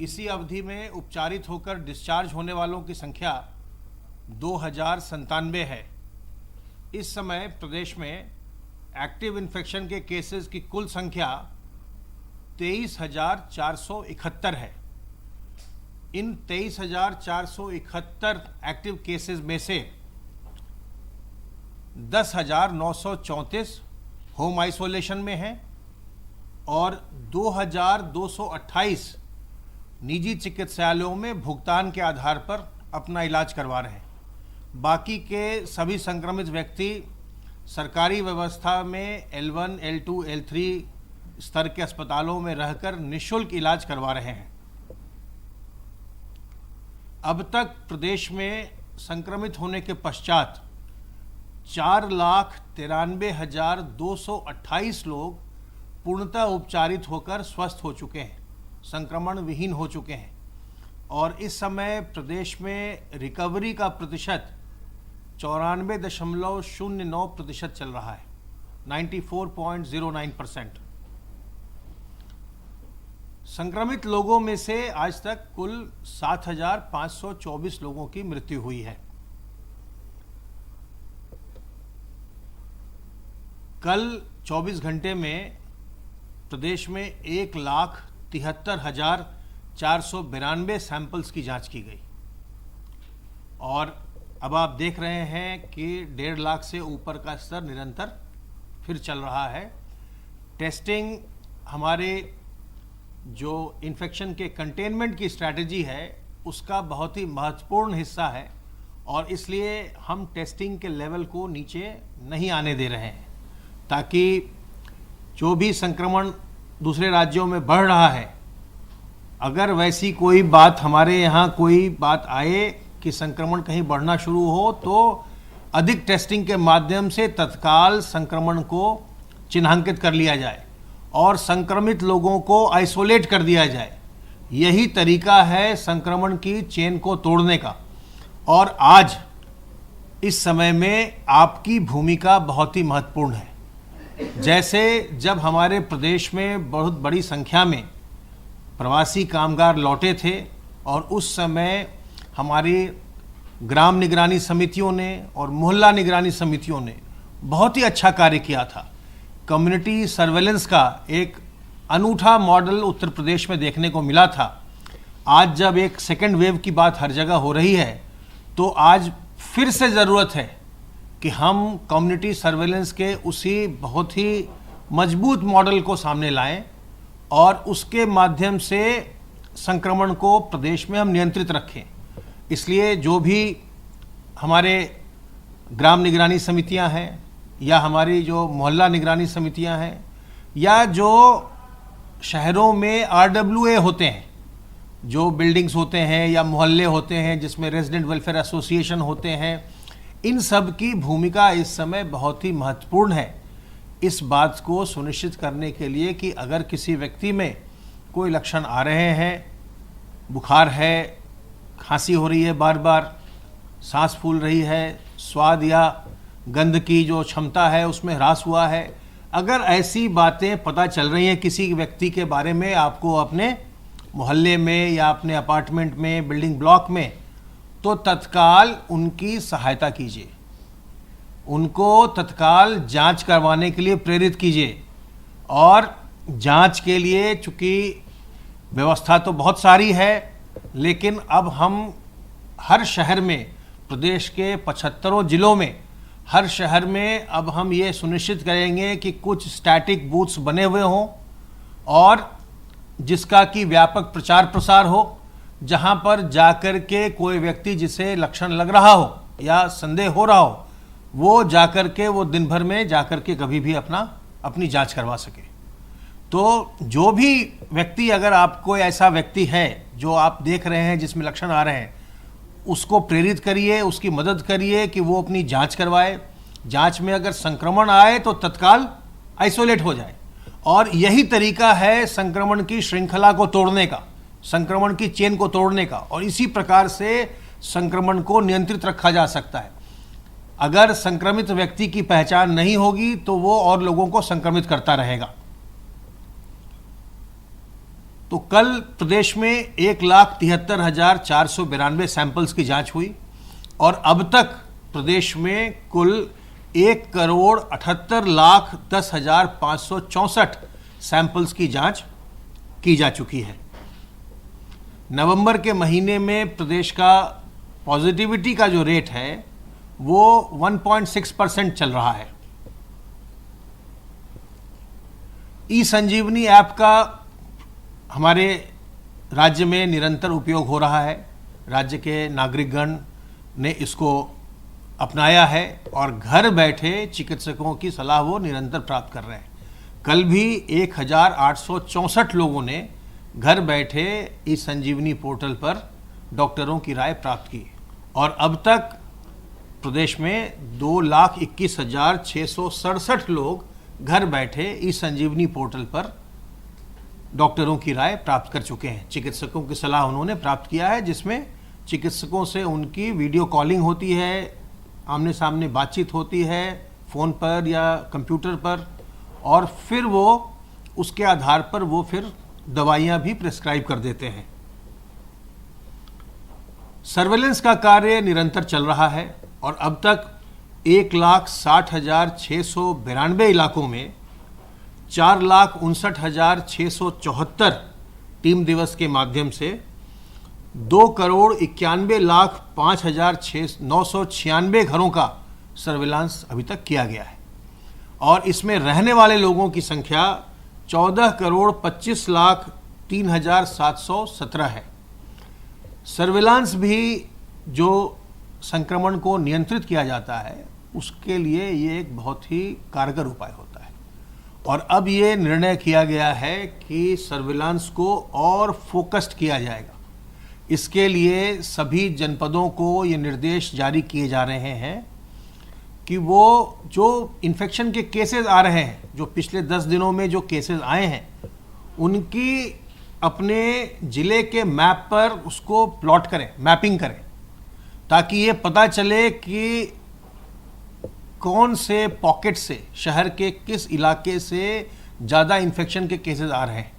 इसी अवधि में उपचारित होकर डिस्चार्ज होने वालों की संख्या 2097 है। इस समय प्रदेश में एक्टिव इन्फेक्शन के केसेस की कुल संख्या 23,471 है। इन 23,471 एक्टिव केसेस में से 10,934 होम आइसोलेशन में हैं और 2,228 निजी चिकित्सालयों में भुगतान के आधार पर अपना इलाज करवा रहे हैं। बाकी के सभी संक्रमित व्यक्ति सरकारी व्यवस्था में L1, L2, L3 स्तर के अस्पतालों में रहकर निःशुल्क इलाज करवा रहे हैं। अब तक प्रदेश में संक्रमित होने के पश्चात 4,93,228 लोग पूर्णतः उपचारित होकर स्वस्थ हो चुके हैं, संक्रमण विहीन हो चुके हैं और इस समय प्रदेश में रिकवरी का प्रतिशत 94.09% चल रहा है, 94.09%। संक्रमित लोगों में से आज तक कुल 7,524 लोगों की मृत्यु हुई है। कल 24 घंटे में प्रदेश में 1,73,492 सैंपल्स की जांच की गई और अब आप देख रहे हैं कि 1.5 लाख से ऊपर का स्तर निरंतर फिर चल रहा है। टेस्टिंग हमारे जो इन्फेक्शन के कंटेनमेंट की स्ट्रैटेजी है उसका बहुत ही महत्वपूर्ण हिस्सा है और इसलिए हम टेस्टिंग के लेवल को नीचे नहीं आने दे रहे हैं ताकि जो भी संक्रमण दूसरे राज्यों में बढ़ रहा है, अगर वैसी कोई बात हमारे यहाँ कोई बात आए कि संक्रमण कहीं बढ़ना शुरू हो तो अधिक टेस्टिंग के माध्यम से तत्काल संक्रमण को चिन्हांकित कर लिया जाए और संक्रमित लोगों को आइसोलेट कर दिया जाए। यही तरीका है संक्रमण की चेन को तोड़ने का और आज इस समय में आपकी भूमिका बहुत ही महत्वपूर्ण है। जैसे जब हमारे प्रदेश में बहुत बड़ी संख्या में प्रवासी कामगार लौटे थे और उस समय हमारी ग्राम निगरानी समितियों ने और मोहल्ला निगरानी समितियों ने बहुत ही अच्छा कार्य किया था। कम्युनिटी सर्वेलेंस का एक अनूठा मॉडल उत्तर प्रदेश में देखने को मिला था। आज जब एक सेकेंड वेव की बात हर जगह हो रही है तो आज फिर से ज़रूरत है कि हम कम्युनिटी सर्वेलेंस के उसी बहुत ही मजबूत मॉडल को सामने लाएं और उसके माध्यम से संक्रमण को प्रदेश में हम नियंत्रित रखें। इसलिए जो भी हमारे ग्राम निगरानी समितियां हैं या हमारी जो मोहल्ला निगरानी समितियां हैं या जो शहरों में RWA होते हैं, जो बिल्डिंग्स होते हैं या मोहल्ले होते हैं जिसमें रेजिडेंट वेलफेयर एसोसिएशन होते हैं, इन सब की भूमिका इस समय बहुत ही महत्वपूर्ण है इस बात को सुनिश्चित करने के लिए कि अगर किसी व्यक्ति में कोई लक्षण आ रहे हैं, बुखार है, खांसी हो रही है, बार बार सांस फूल रही है, स्वाद या गंध की जो क्षमता है उसमें ह्रास हुआ है, अगर ऐसी बातें पता चल रही हैं किसी व्यक्ति के बारे में, आपको अपने मोहल्ले में या अपने अपार्टमेंट में, बिल्डिंग ब्लॉक में, तो तत्काल उनकी सहायता कीजिए, उनको तत्काल जांच करवाने के लिए प्रेरित कीजिए। और जांच के लिए चूँकि व्यवस्था तो बहुत सारी है, लेकिन अब हम हर शहर में, प्रदेश के 75 जिलों में, हर शहर में अब हम ये सुनिश्चित करेंगे कि कुछ स्टैटिक बूथ्स बने हुए हों और जिसका कि व्यापक प्रचार प्रसार हो, जहां पर जाकर के कोई व्यक्ति जिसे लक्षण लग रहा हो या संदेह हो रहा हो, वो जाकर के वो दिन भर में जाकर के कभी भी अपनी जांच करवा सके। तो जो भी व्यक्ति, अगर आप कोई ऐसा व्यक्ति है जो आप देख रहे हैं जिसमें लक्षण आ रहे हैं, उसको प्रेरित करिए, उसकी मदद करिए कि वो अपनी जांच करवाए। जांच में अगर संक्रमण आए तो तत्काल आइसोलेट हो जाए और यही तरीका है संक्रमण की श्रृंखला को तोड़ने का, संक्रमण की चेन को तोड़ने का और इसी प्रकार से संक्रमण को नियंत्रित रखा जा सकता है। अगर संक्रमित व्यक्ति की पहचान नहीं होगी तो वो और लोगों को संक्रमित करता रहेगा। तो कल प्रदेश में 1,73,492 सैंपल्स की जांच हुई और अब तक प्रदेश में कुल 1,78,10,564 सैंपल्स की जांच की जा चुकी है। नवंबर के महीने में प्रदेश का पॉजिटिविटी का जो रेट है वो 1.6% चल रहा है। ई संजीवनी ऐप का हमारे राज्य में निरंतर उपयोग हो रहा है। राज्य के नागरिकगण ने इसको अपनाया है और घर बैठे चिकित्सकों की सलाह वो निरंतर प्राप्त कर रहे हैं। कल भी 1,864 लोगों ने घर बैठे इस संजीवनी पोर्टल पर डॉक्टरों की राय प्राप्त की और अब तक प्रदेश में 2,21,667 लोग घर बैठे इस संजीवनी पोर्टल पर डॉक्टरों की राय प्राप्त कर चुके हैं। चिकित्सकों की सलाह उन्होंने प्राप्त किया है, जिसमें चिकित्सकों से उनकी वीडियो कॉलिंग होती है, आमने सामने बातचीत होती है फ़ोन पर या कंप्यूटर पर, और फिर वो उसके आधार पर वो फिर दवाइयाँ भी प्रिस्क्राइब कर देते हैं। सर्वेलेंस का कार्य निरंतर चल रहा है और अब तक 1,60,692 इलाकों में 4,59,674 टीम दिवस के माध्यम से 2,91,05,996 घरों का सर्विलांस अभी तक किया गया है और इसमें रहने वाले लोगों की संख्या 14,25,03,717 है। सर्विलांस भी जो संक्रमण को नियंत्रित किया जाता है उसके लिए ये एक बहुत ही कारगर उपाय होता है और अब ये निर्णय किया गया है कि सर्विलांस को और फोकस्ड किया जाएगा। इसके लिए सभी जनपदों को ये निर्देश जारी किए जा रहे हैं कि वो जो इन्फेक्शन के केसेस आ रहे हैं, जो पिछले 10 दिनों में जो केसेस आए हैं, उनकी अपने ज़िले के मैप पर उसको प्लॉट करें, मैपिंग करें, ताकि ये पता चले कि कौन से पॉकेट से, शहर के किस इलाके से ज़्यादा इन्फेक्शन के केसेस आ रहे हैं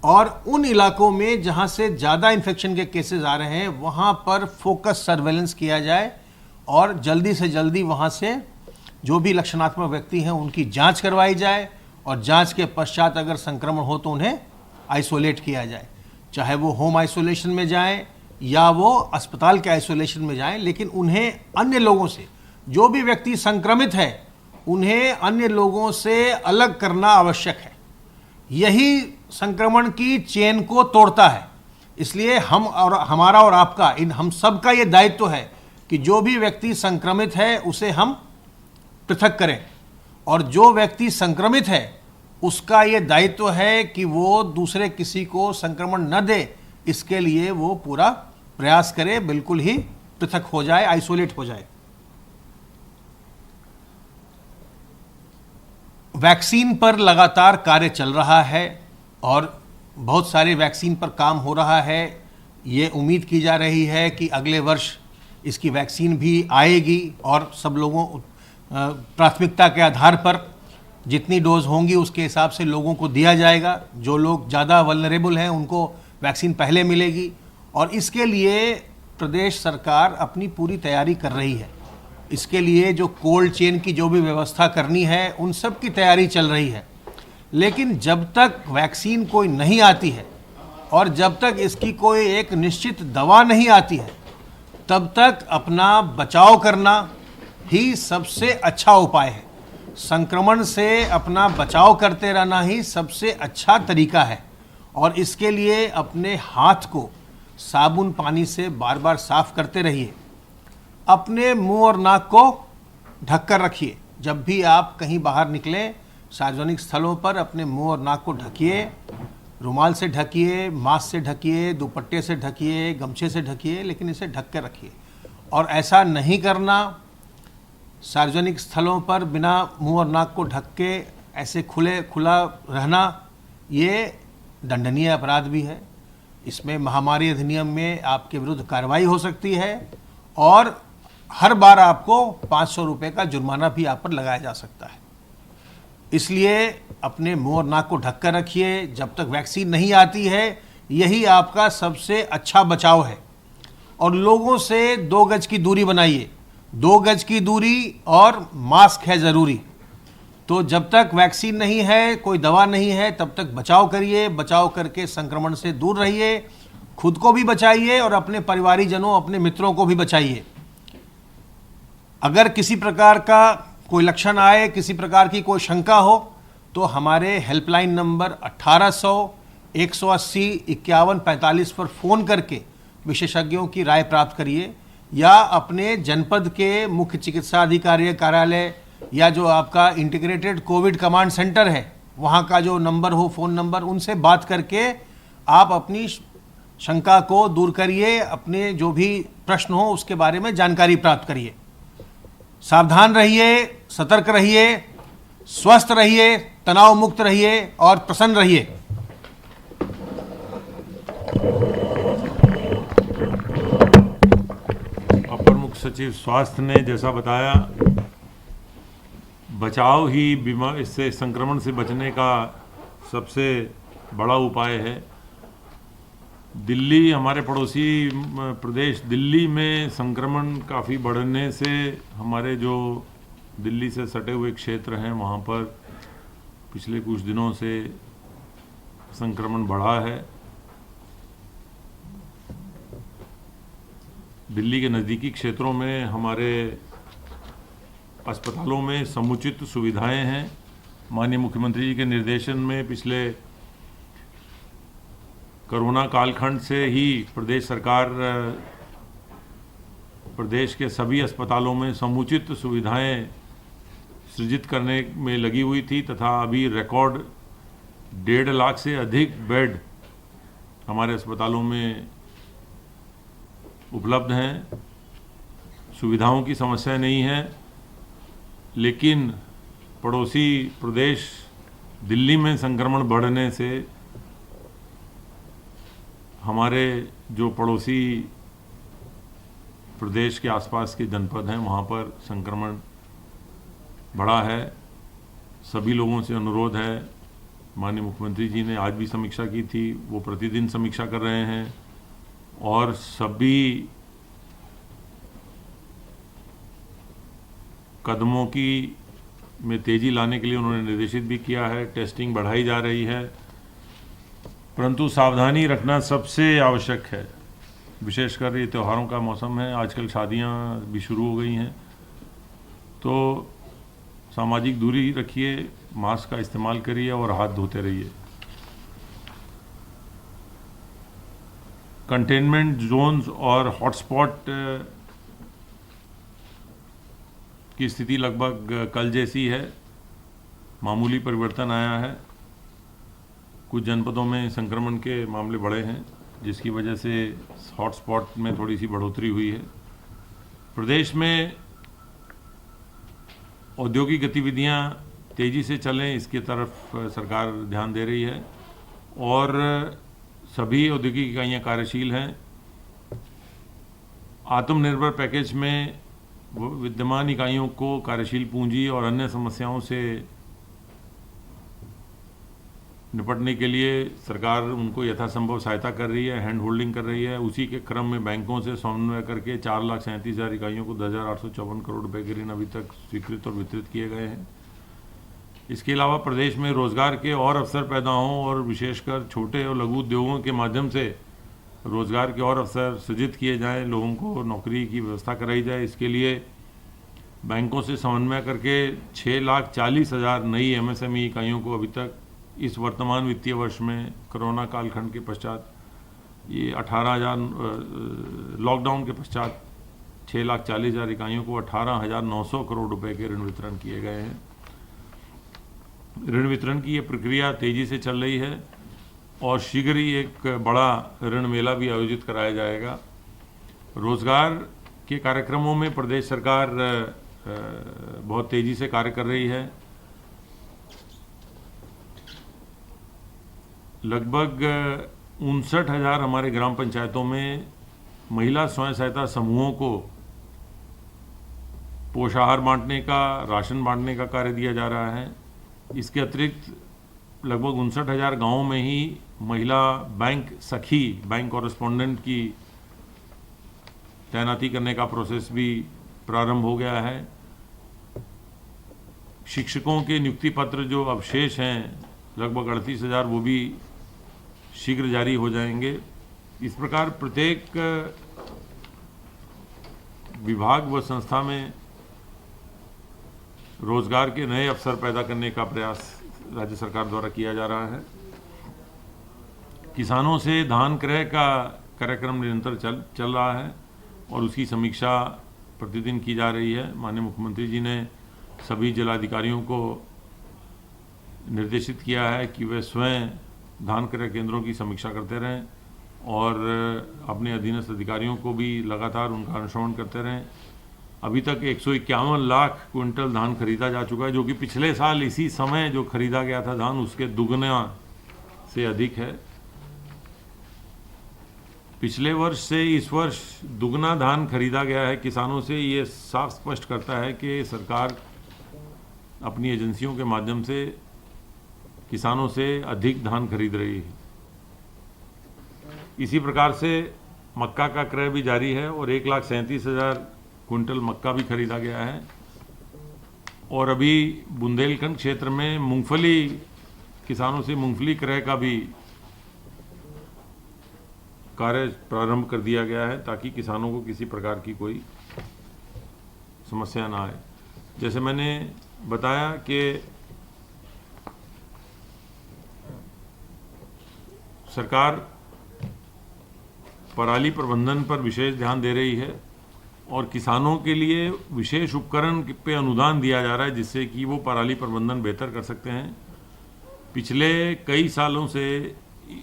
और उन इलाकों में जहां से ज़्यादा इन्फेक्शन के केसेस आ रहे हैं वहां पर फोकस सर्वेलेंस किया जाए और जल्दी से जल्दी वहां से जो भी लक्षणात्मक व्यक्ति हैं उनकी जांच करवाई जाए और जांच के पश्चात अगर संक्रमण हो तो उन्हें आइसोलेट किया जाए, चाहे वो होम आइसोलेशन में जाएं या वो अस्पताल के आइसोलेशन में जाएं, लेकिन उन्हें अन्य लोगों से, जो भी व्यक्ति संक्रमित है उन्हें अन्य लोगों से अलग करना आवश्यक है। यही संक्रमण की चेन को तोड़ता है। इसलिए हम और हमारा और आपका, इन हम सब का ये दायित्व है कि जो भी व्यक्ति संक्रमित है उसे हम पृथक करें और जो व्यक्ति संक्रमित है उसका ये दायित्व है कि वो दूसरे किसी को संक्रमण न दे, इसके लिए वो पूरा प्रयास करे, बिल्कुल ही पृथक हो जाए, आइसोलेट हो जाए। वैक्सीन पर लगातार कार्य चल रहा है और बहुत सारे वैक्सीन पर काम हो रहा है। ये उम्मीद की जा रही है कि अगले वर्ष इसकी वैक्सीन भी आएगी और सब लोगों प्राथमिकता के आधार पर जितनी डोज होंगी उसके हिसाब से लोगों को दिया जाएगा। जो लोग ज़्यादा वल्नरेबल हैं उनको वैक्सीन पहले मिलेगी और इसके लिए प्रदेश सरकार अपनी पूरी तैयारी कर रही है। इसके लिए जो कोल्ड चेन की जो भी व्यवस्था करनी है उन सब की तैयारी चल रही है। लेकिन जब तक वैक्सीन कोई नहीं आती है और जब तक इसकी कोई एक निश्चित दवा नहीं आती है तब तक अपना बचाव करना ही सबसे अच्छा उपाय है। संक्रमण से अपना बचाव करते रहना ही सबसे अच्छा तरीका है और इसके लिए अपने हाथ को साबुन पानी से बार बार साफ करते रहिए। अपने मुंह और नाक को ढक कर रखिए। जब भी आप कहीं बाहर निकलें सार्वजनिक स्थलों पर अपने मुंह और नाक को ढकिए, रुमाल से ढकिए, मास्क से ढकिए, दुपट्टे से ढकिए, गमछे से ढकिए, लेकिन इसे ढक कर रखिए। और ऐसा नहीं करना, सार्वजनिक स्थलों पर बिना मुंह और नाक को ढक के ऐसे खुला रहना, ये दंडनीय अपराध भी है। इसमें महामारी अधिनियम में आपके विरुद्ध कार्रवाई हो सकती है और हर बार आपको 500 रुपये का जुर्माना भी आप पर लगाया जा सकता है। इसलिए अपने मुंह और नाक को ढक कर रखिए। जब तक वैक्सीन नहीं आती है, यही आपका सबसे अच्छा बचाव है। और लोगों से 2 गज की दूरी बनाइए। 2 गज की दूरी और मास्क है ज़रूरी। तो जब तक वैक्सीन नहीं है, कोई दवा नहीं है, तब तक बचाव करिए। बचाव करके संक्रमण से दूर रहिए, खुद को भी बचाइए और अपने परिवारीजनों, अपने मित्रों को भी बचाइए। अगर किसी प्रकार का कोई लक्षण आए, किसी प्रकार की कोई शंका हो, तो हमारे हेल्पलाइन नंबर 1800 180 51 45 पर फ़ोन करके विशेषज्ञों की राय प्राप्त करिए, या अपने जनपद के मुख्य चिकित्सा अधिकारी कार्यालय या जो आपका इंटीग्रेटेड कोविड कमांड सेंटर है, वहाँ का जो नंबर हो, फ़ोन नंबर, उनसे बात करके आप अपनी शंका को दूर करिए। अपने जो भी प्रश्न हो उसके बारे में जानकारी प्राप्त करिए। सावधान रहिए, सतर्क रहिए, स्वस्थ रहिए, तनाव मुक्त रहिए और प्रसन्न रहिए। अपर मुख्य सचिव स्वास्थ्य ने जैसा बताया, बचाव ही बीमारी से, संक्रमण से बचने का सबसे बड़ा उपाय है। दिल्ली, हमारे पड़ोसी प्रदेश दिल्ली में संक्रमण काफ़ी बढ़ने से हमारे जो दिल्ली से सटे हुए क्षेत्र हैं, वहाँ पर पिछले कुछ दिनों से संक्रमण बढ़ा है। दिल्ली के नज़दीकी क्षेत्रों में हमारे अस्पतालों में समुचित सुविधाएं हैं। माननीय मुख्यमंत्री जी के निर्देशन में पिछले कोरोना कालखंड से ही प्रदेश सरकार प्रदेश के सभी अस्पतालों में समुचित सुविधाएं सृजित करने में लगी हुई थी, तथा अभी रिकॉर्ड 1.5 लाख से अधिक बेड हमारे अस्पतालों में उपलब्ध हैं। सुविधाओं की समस्या नहीं है, लेकिन पड़ोसी प्रदेश दिल्ली में संक्रमण बढ़ने से हमारे जो पड़ोसी प्रदेश के आसपास के जनपद हैं, वहाँ पर संक्रमण बढ़ा है। सभी लोगों से अनुरोध है, माननीय मुख्यमंत्री जी ने आज भी समीक्षा की थी, वो प्रतिदिन समीक्षा कर रहे हैं और सभी कदमों की में तेज़ी लाने के लिए उन्होंने निर्देशित भी किया है। टेस्टिंग बढ़ाई जा रही है, परंतु सावधानी रखना सबसे आवश्यक है। विशेषकर ये त्योहारों का मौसम है, आजकल शादियां भी शुरू हो गई हैं, तो सामाजिक दूरी रखिए, मास्क का इस्तेमाल करिए और हाथ धोते रहिए। कंटेनमेंट जोन्स और हॉटस्पॉट की स्थिति लगभग कल जैसी है। मामूली परिवर्तन आया है। कुछ जनपदों में संक्रमण के मामले बढ़े हैं, जिसकी वजह से हॉटस्पॉट में थोड़ी सी बढ़ोतरी हुई है। प्रदेश में औद्योगिक गतिविधियां तेज़ी से चलें, इसकी तरफ सरकार ध्यान दे रही है और सभी औद्योगिक इकाइयाँ कार्यशील हैं। आत्मनिर्भर पैकेज में विद्यमान इकाइयों को कार्यशील पूंजी और अन्य समस्याओं से निपटने के लिए सरकार उनको यथासंभव सहायता कर रही है, हैंड होल्डिंग कर रही है। उसी के क्रम में बैंकों से समन्वय करके 4,37,000 इकाइयों को 10,854 करोड़ रुपए के ऋण अभी तक स्वीकृत और वितरित किए गए हैं। इसके अलावा प्रदेश में रोजगार के और अवसर पैदा हों और विशेषकर छोटे और लघु उद्योगों के माध्यम से रोजगार के और अवसर सृजित किए जाएं, लोगों को नौकरी की व्यवस्था कराई जाए। इसके लिए बैंकों से समन्वय करके 6,40,000 नई MSME इकाइयों को अभी तक इस वर्तमान वित्तीय वर्ष में कोरोना कालखंड के पश्चात ये 18,000 लॉकडाउन के पश्चात 6,40,000 इकाइयों को 18,900 करोड़ रुपए के ऋण वितरण किए गए हैं। ऋण वितरण की ये प्रक्रिया तेजी से चल रही है और शीघ्र ही एक बड़ा ऋण मेला भी आयोजित कराया जाएगा। रोजगार के कार्यक्रमों में प्रदेश सरकार बहुत तेजी से कार्य कर रही है। लगभग 59,000 हमारे ग्राम पंचायतों में महिला स्वयं सहायता समूहों को पोषाहार बांटने का, राशन बांटने का कार्य दिया जा रहा है। इसके अतिरिक्त लगभग 59,000 गाँवों में ही महिला बैंक सखी, बैंक कॉरेस्पॉन्डेंट की तैनाती करने का प्रोसेस भी प्रारंभ हो गया है। शिक्षकों के नियुक्ति पत्र जो अवशेष हैं लगभग 38,000, वो भी शीघ्र जारी हो जाएंगे। इस प्रकार प्रत्येक विभाग व संस्था में रोजगार के नए अवसर पैदा करने का प्रयास राज्य सरकार द्वारा किया जा रहा है। किसानों से धान क्रय का कार्यक्रम निरंतर चल रहा है और उसकी समीक्षा प्रतिदिन की जा रही है। माननीय मुख्यमंत्री जी ने सभी जिलाधिकारियों को निर्देशित किया है कि वे स्वयं धान क्रय केंद्रों की समीक्षा करते रहें और अपने अधीनस्थ अधिकारियों को भी लगातार उनका अनुश्रवण करते रहें। अभी तक 151 लाख क्विंटल धान खरीदा जा चुका है, जो कि पिछले साल इसी समय जो खरीदा गया था धान उसके दुगना से अधिक है। पिछले वर्ष से इस वर्ष दुगना धान खरीदा गया है किसानों से। ये साफ स्पष्ट करता है कि सरकार अपनी एजेंसियों के माध्यम से किसानों से अधिक धान खरीद रही है। इसी प्रकार से मक्का का क्रय भी जारी है और 1,37,000 क्विंटल मक्का भी खरीदा गया है। और अभी बुंदेलखंड क्षेत्र में मूंगफली, किसानों से मूंगफली क्रय का भी कार्य प्रारंभ कर दिया गया है ताकि किसानों को किसी प्रकार की कोई समस्या ना आए। जैसे मैंने बताया कि सरकार पराली प्रबंधन पर विशेष ध्यान दे रही है और किसानों के लिए विशेष उपकरण पे अनुदान दिया जा रहा है जिससे कि वो पराली प्रबंधन बेहतर कर सकते हैं। पिछले कई सालों से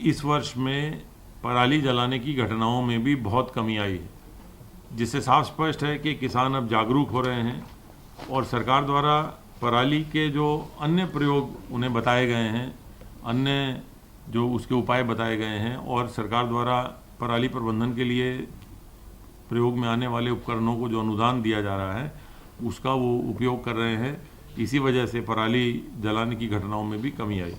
इस वर्ष में पराली जलाने की घटनाओं में भी बहुत कमी आई है, जिससे साफ स्पष्ट है कि किसान अब जागरूक हो रहे हैं और सरकार द्वारा पराली के जो अन्य प्रयोग उन्हें बताए गए हैं, अन्य जो उसके उपाय बताए गए हैं और सरकार द्वारा पराली प्रबंधन के लिए प्रयोग में आने वाले उपकरणों को जो अनुदान दिया जा रहा है उसका वो उपयोग कर रहे हैं। इसी वजह से पराली जलाने की घटनाओं में भी कमी आई।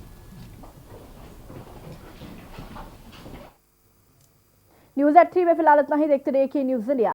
न्यूज़ एट 3 में फिलहाल इतना ही। देखते रहिए कि न्यूज़ इंडिया।